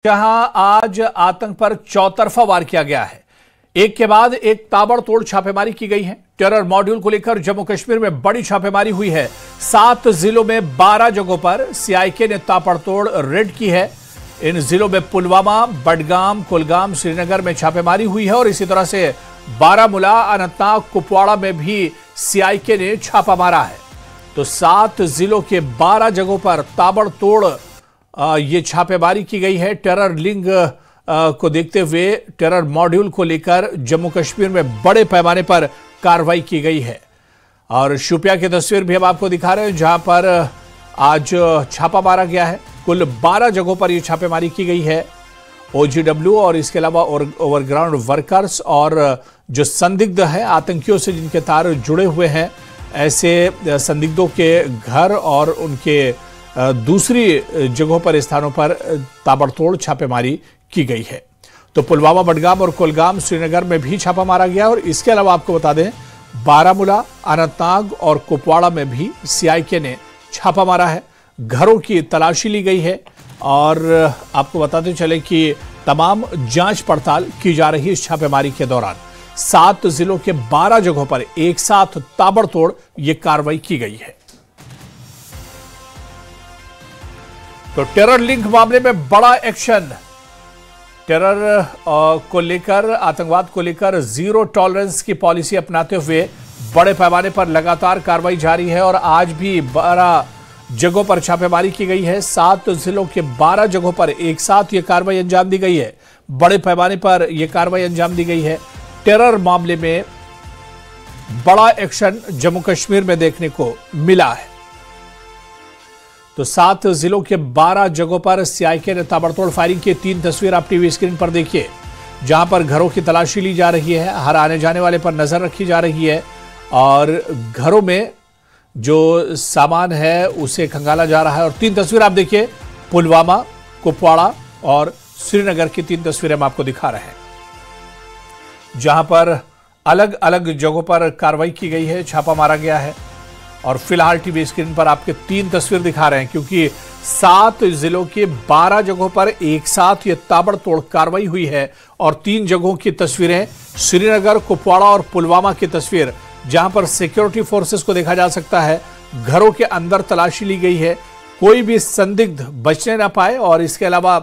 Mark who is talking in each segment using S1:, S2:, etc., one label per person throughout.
S1: जहां आज आतंक पर चौतरफा वार किया गया है। एक के बाद एक ताबड़तोड़ छापेमारी की गई है। टेरर मॉड्यूल को लेकर जम्मू कश्मीर में बड़ी छापेमारी हुई है। 7 जिलों में 12 जगहों पर सीआईके ने ताबड़तोड़ रेड की है। इन जिलों में पुलवामा, बडगाम, कुलगाम, श्रीनगर में छापेमारी हुई है और इसी तरह से बारामूला, अनंतनाग, कुपवाड़ा में भी सीआईके ने छापा मारा है। तो 7 जिलों के 12 जगहों पर ताबड़तोड़ ये छापेमारी की गई है। टेरर लिंग को देखते हुए टेरर मॉड्यूल को लेकर जम्मू कश्मीर में बड़े पैमाने पर कार्रवाई की गई है। और शोपियां की तस्वीर भी हम आपको दिखा रहे हैं जहां पर आज छापा मारा गया है। कुल 12 जगहों पर यह छापेमारी की गई है। ओजीडब्ल्यू और इसके अलावा ओवरग्राउंड वर्कर्स और जो संदिग्ध है आतंकियों से जिनके तार जुड़े हुए हैं, ऐसे संदिग्धों के घर और उनके दूसरी जगहों पर स्थानों पर ताबड़तोड़ छापेमारी की गई है। तो पुलवामा, बडगाम और कुलगाम, श्रीनगर में भी छापा मारा गया और इसके अलावा आपको बता दें बारामूला, अनंतनाग और कुपवाड़ा में भी सीआईके ने छापा मारा है। घरों की तलाशी ली गई है और आपको बताते चले कि तमाम जांच पड़ताल की जा रही है। इस छापेमारी के दौरान 7 जिलों के 12 जगहों पर एक साथ ताबड़तोड़ यह कार्रवाई की गई है। तो टेरर लिंक मामले में बड़ा एक्शन। टेरर को लेकर, आतंकवाद को लेकर जीरो टॉलरेंस की पॉलिसी अपनाते हुए बड़े पैमाने पर लगातार कार्रवाई जारी है और आज भी 12 जगहों पर छापेमारी की गई है। 7 जिलों के 12 जगहों पर एक साथ यह कार्रवाई अंजाम दी गई है। बड़े पैमाने पर यह कार्रवाई अंजाम दी गई है। टेरर मामले में बड़ा एक्शन जम्मू कश्मीर में देखने को मिला है। तो 7 जिलों के 12 जगहों पर सीआईके ने ताबड़तोड़ फायरिंग की। 3 तस्वीर आप टीवी स्क्रीन पर देखिए जहां पर घरों की तलाशी ली जा रही है, हर आने जाने वाले पर नजर रखी जा रही है और घरों में जो सामान है उसे खंगाला जा रहा है। और 3 तस्वीर आप देखिए, पुलवामा, कुपवाड़ा और श्रीनगर की 3 तस्वीरें हम आपको दिखा रहे हैं जहां पर अलग अलग जगहों पर कार्रवाई की गई है, छापा मारा गया है। और फिलहाल टीवी स्क्रीन पर आपके 3 तस्वीर दिखा रहे हैं क्योंकि 7 जिलों के 12 जगहों पर एक साथ ये ताबड़तोड़ कार्रवाई हुई है। और 3 जगहों की तस्वीरें, श्रीनगर, कुपवाड़ा और पुलवामा की तस्वीर, जहां पर सिक्योरिटी फोर्सेस को देखा जा सकता है। घरों के अंदर तलाशी ली गई है, कोई भी संदिग्ध बचने ना पाए। और इसके अलावा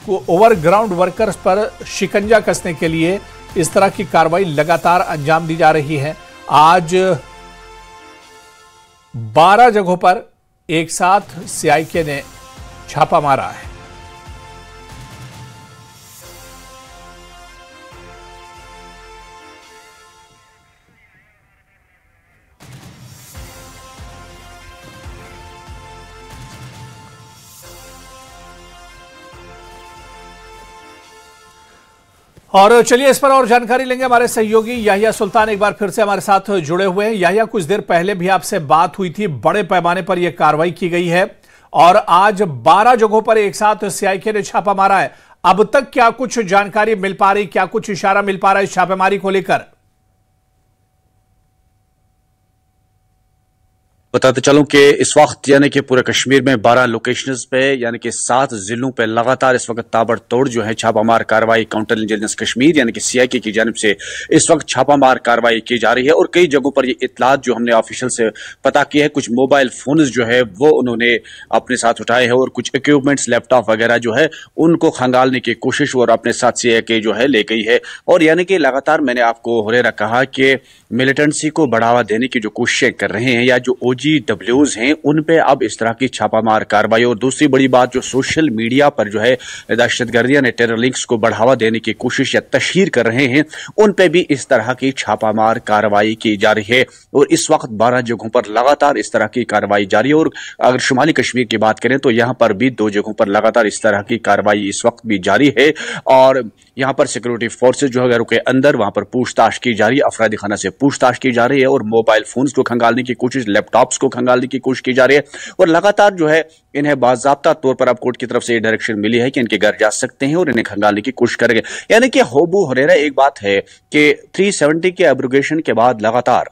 S1: ओवरग्राउंड वर्कर्स पर शिकंजा कसने के लिए इस तरह की कार्रवाई लगातार अंजाम दी जा रही है। आज 12 जगहों पर एक साथ सीआईके ने छापा मारा है। और चलिए इस पर और जानकारी लेंगे। हमारे सहयोगी याहिया सुल्तान एक बार फिर से हमारे साथ जुड़े हुए हैं। याहिया, कुछ देर पहले भी आपसे बात हुई थी, बड़े पैमाने पर यह कार्रवाई की गई है और आज 12 जगहों पर एक साथ सीआईके ने छापा मारा है। अब तक क्या कुछ जानकारी मिल पा रही, क्या कुछ इशारा मिल पा रहा है इस छापेमारी को लेकर?
S2: बताते चलूं कि इस वक्त यानी कि पूरे कश्मीर में 12 लोकेशंस पे यानी कि 7 जिलों पे लगातार इस वक्त ताबड़तोड़ जो है छापामार कार्रवाई काउंटर इंटेलिजेंस कश्मीर यानी कि सीआईके की जानिब से इस वक्त छापामार कार्रवाई की जा रही है। और कई जगहों पर ये इतलात जो हमने ऑफिशियल से पता की है, कुछ मोबाइल फोन जो है वो उन्होंने अपने साथ उठाए हैं और कुछ इक्विपमेंट्स, लैपटॉप वगैरह जो है उनको खंगालने की कोशिश और अपने साथ सीआईके जो है ले गई है। और यानी कि लगातार मैंने आपको हुरेरा कहा कि मिलिटेंसी को बढ़ावा देने की जो कोशिशें कर रहे हैं या जो OGWs हैं उन पे अब इस तरह की छापामार कार्रवाई। और दूसरी बड़ी बात, जो सोशल मीडिया पर जो है दहशतगर्दियां ने टेरर लिंक्स को बढ़ावा देने की कोशिश या तशहीर कर रहे हैं, उन पे भी इस तरह की छापामार कार्रवाई की जा रही है। और इस वक्त 12 जगहों पर लगातार इस तरह की कार्रवाई जारी है। और अगर शुमाली कश्मीर की बात करें तो यहां पर भी 2 जगहों पर लगातार इस तरह की कार्रवाई इस वक्त भी जारी है। और यहां पर सिक्योरिटी फोर्सेज जो है घरों के अंदर वहां पर पूछताछ की जा रही है, अफरादी खाना से पूछताछ की जा रही है और मोबाइल फोन्स को खंगालने की कोशिश, लैपटॉप्स को खंगालने की कोशिश की जा रही है। और लगातार जो है इन्हें बाज़ाब्ता तौर पर अब कोर्ट की तरफ से ये डायरेक्शन मिली है कि इनके घर जा सकते हैं और इन्हें खंगालने की कोशिश करेंगे। यानी कि होबू हुरेरा एक बात है कि 370 के एब्रोगेशन के बाद लगातार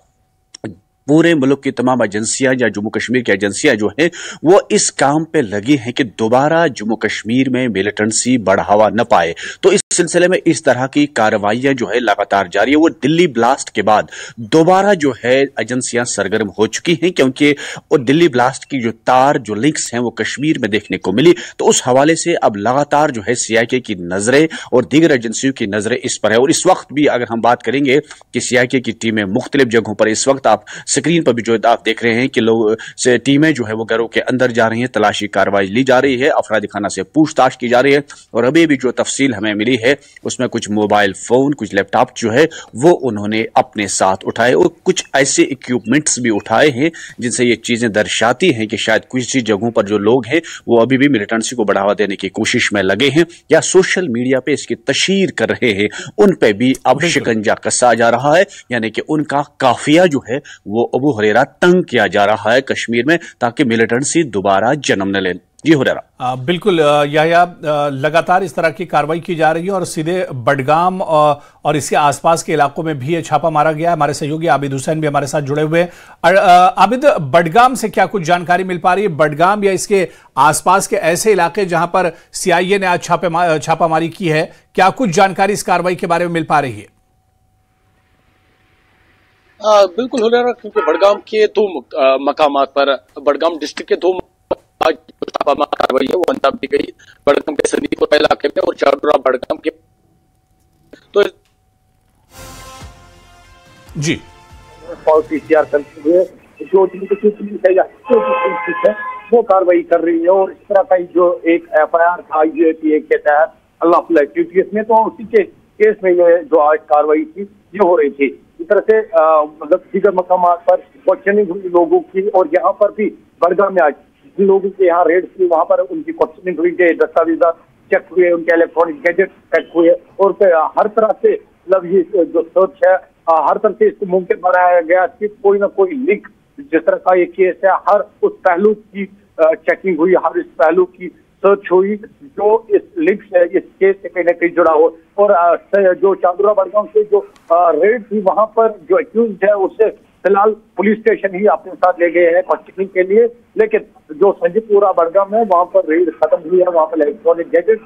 S2: पूरे मुल्क की तमाम एजेंसियां या जम्मू कश्मीर की एजेंसियां जो हैं वो इस काम पे लगी हैं कि दोबारा जम्मू कश्मीर में मिलिटेंसी बढ़ावा न पाए। तो इस सिलसिले में इस तरह की कार्रवाइयां जो है लगातार जारी है। वो दिल्ली ब्लास्ट के बाद दोबारा जो है एजेंसियां सरगर्म हो चुकी हैं, क्योंकि वो दिल्ली ब्लास्ट की जो तार जो लिंक्स हैं वो कश्मीर में देखने को मिली। तो उस हवाले से अब लगातार जो है सीआईके की नजरें और दीगर एजेंसियों की नजरें इस पर है। और इस वक्त भी अगर हम बात करेंगे कि सीआईके की टीमें मुख्तलिफ जगहों पर, इस वक्त आप स्क्रीन पर भी जो आप देख रहे हैं कि लोग से टीमें जो है वो घरों के अंदर जा रही हैं, तलाशी कार्रवाई ली जा रही है, अफरादी खाना से पूछताछ की जा रही है। और अभी भी जो तफसील हमें मिली है उसमें कुछ मोबाइल फोन, कुछ लैपटॉप जो है वो उन्होंने अपने साथ उठाए और कुछ ऐसे इक्विपमेंट्स भी उठाए हैं जिनसे ये चीजें दर्शाती हैं कि शायद कुछ जगहों पर जो लोग हैं वो अभी भी मिलिटेंसी को बढ़ावा देने की कोशिश में लगे हैं या सोशल मीडिया पे इसकी तशहीर कर रहे हैं। उन पे भी अब शिकंजा कसा जा रहा है, यानी कि उनका काफिया जो है वो अबू हुरैरा तंग किया जा रहा है कश्मीर में, ताकि मिलिटेंसी दोबारा जन्म न ले। जी हुरैरा।
S1: बिल्कुल याया, लगातार इस तरह की कार्रवाई की जा रही है और सीधे बडगाम और इसके आसपास के इलाकों में भी ये छापा मारा गया है। हमारे सहयोगी आबिद हुसैन भी हमारे साथ जुड़े हुए हैं। आबिद, बडगाम से क्या कुछ जानकारी मिल पा रही है? बडगाम या इसके आसपास के ऐसे इलाके जहां पर सीआईए ने आज छापामारी की है, क्या कुछ जानकारी इस कार्रवाई के बारे में मिल पा रही है?
S3: बिल्कुल हुरैरा, क्योंकि बडगाम के दो मकामात पर, बडगाम डिस्ट्रिक्ट के दो आज छापामार कार्रवाई है वो अंजाम दी गई, बडगाम के संदीपुर इलाके में और चाडूरा बडगाम के। तो
S1: जी
S4: पीसीआर करते हुए जो है वो कार्रवाई कर रही है। और इस तरह का जो एक एफआईआर था यूएपीए के तहत अल्लाह केस में, तो उसी के केस में ये जो आज कार्रवाई थी ये हो रही थी। इस तरह से मतलब दीगर मकामात पर क्वेश्चनिंग हुई लोगों की, और यहाँ पर भी बडगाम में आज जिन लोगों के यहाँ रेड थी वहां पर उनकी क्वेश्चनिंग हुई, दस्तावेजात चेक हुए, उनके इलेक्ट्रॉनिक गैजेट चेक हुए, और हर तरह से मतलब ये जो सर्च है हर तरह से इसको मुमकिन बनाया गया कि कोई ना कोई लिंक, जिस तरह का ये केस है, हर उस पहलू की चेकिंग हुई, हर इस पहलू की सर्च हुई जो इस लिंक से, इस केस से कहीं ना कहीं जुड़ा हो। और जो चांदुरा बडगाम से जो रेड थी वहां पर जो एक्यूज है उससे फिलहाल पुलिस स्टेशन ही अपने साथ ले गए हैं क्वेश्चनिंग के लिए, लेकिन जो संजीपुरा बडगाम है वहां पर रेड खत्म हुई है। वहां पर इलेक्ट्रॉनिक गैजेट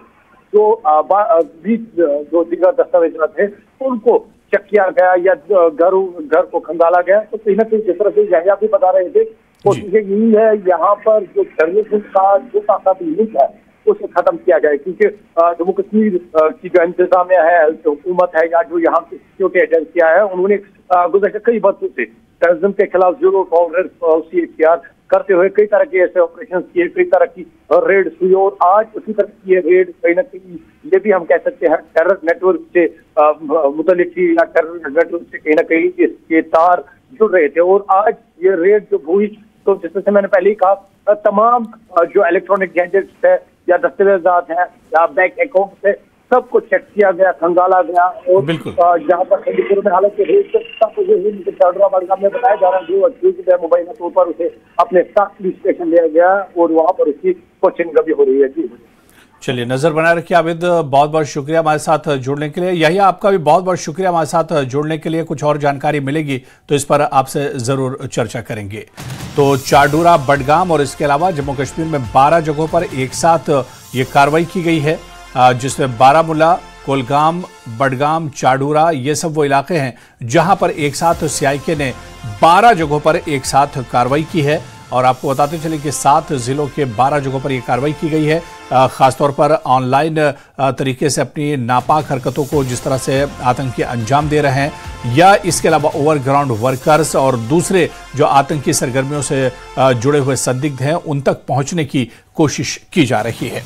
S4: जो दीगर दस्तावेज थे उनको चेक किया गया या घर को खंगाला गया। तो कहीं ना कहीं जिस तरह से यही भी बता रहे थे, कोशिश यही है यहाँ पर जो जर्नलिज्म का जो ताकत लिंक है उसे खत्म किया जाए, क्योंकि जम्मू कश्मीर की जो इंतजामिया है, जो हुकूमत है या जो यहाँ की सिक्योरिटी एजेंसियां है, उन्होंने गुज़श्ता कई वर्षों से टेररिज्म के खिलाफ जीरो टॉलरेंस पॉलिसी इख्तियार करते हुए कई तरह के ऐसे ऑपरेशन किए, कई तरह की रेड हुई। और आज उसी तरह की ये रेड कहीं ना कहीं ये भी हम कह सकते हैं टेरर नेटवर्क से मुतल्लिक थी, या टेरर नेटवर्क से कहीं ना कहीं इसके तार जुड़ रहे थे। और आज ये रेड जो हुई, तो जिस तरह से मैंने पहले ही कहा, तमाम जो इलेक्ट्रॉनिक गैजेट्स है या दस्तावेजात है या बैंक अकाउंट है, सबको चेक किया गया, खंगाला गया। और जहाँ पर संदीपुर में हालांकि चाडूरा बडगाम में बताया जा रहा है जो अक्यूज्ड है मुबैना तौर पर उसे अपने साथ पुलिस स्टेशन लिया गया और वहां पर उसकी क्वेश्चनिंग भी हो रही है। जी
S1: चलिए, नजर बनाए रखिए आबिद, बहुत बहुत शुक्रिया हमारे साथ जुड़ने के लिए। यही आपका भी बहुत बहुत शुक्रिया हमारे साथ जुड़ने के लिए। कुछ और जानकारी मिलेगी तो इस पर आपसे जरूर चर्चा करेंगे। तो चाडूरा बडगाम और इसके अलावा जम्मू कश्मीर में 12 जगहों पर एक साथ ये कार्रवाई की गई है, जिसमें बारामूला, कुलगाम, बडगाम, चाडूरा ये सब वो इलाके हैं जहां पर एक साथ सीआईके ने 12 जगहों पर एक साथ कार्रवाई की है। और आपको बताते चले कि 7 जिलों के 12 जगहों पर यह कार्रवाई की गई है, खासतौर पर ऑनलाइन तरीके से अपनी नापाक हरकतों को जिस तरह से आतंकी अंजाम दे रहे हैं, या इसके अलावा ओवरग्राउंड वर्कर्स और दूसरे जो आतंकी सरगर्मियों से जुड़े हुए संदिग्ध हैं उन तक पहुंचने की कोशिश की जा रही है।